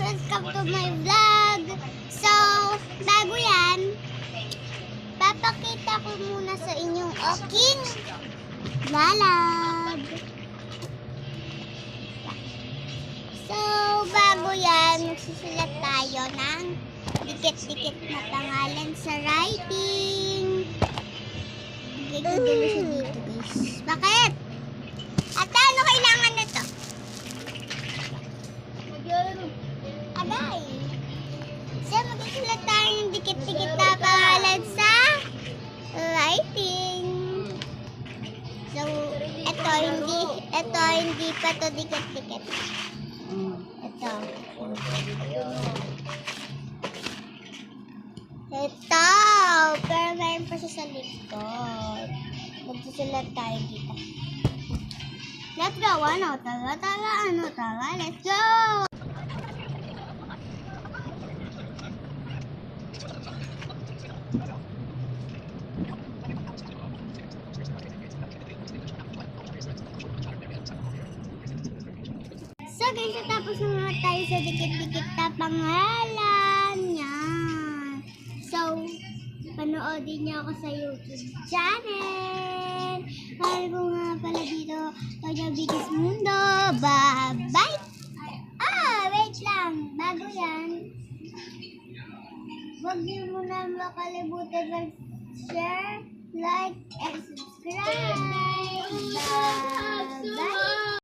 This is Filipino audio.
Welcome to my vlog. So, bago yan, papakita ko muna sa inyong aking vlog. So, bago yan, magsusulat tayo ng dikit-dikit na pangalan sa writing. Gagawin siya dito, guys. Bakit? At ano kailangan nito? Agay. So, magsusulat tayo ng dikit-dikit na pangalan sa writing. So, ito hindi pa to dikit-dikit. Ito. Pero mayroon pa siya sa likod. Magsusulat tayo dito. Let's go! Let's go! So guys, tapos na tayo sa dikit-dikit na pangalan. Yan. So, panoodin niyo ako sa YouTube channel. Mahal ko nga pala dito. Tonya Bigis Mundo. Bye-bye! Wait lang. Bago yan, huwag niyo muna makalimutan mag-share, like, and subscribe. Bye!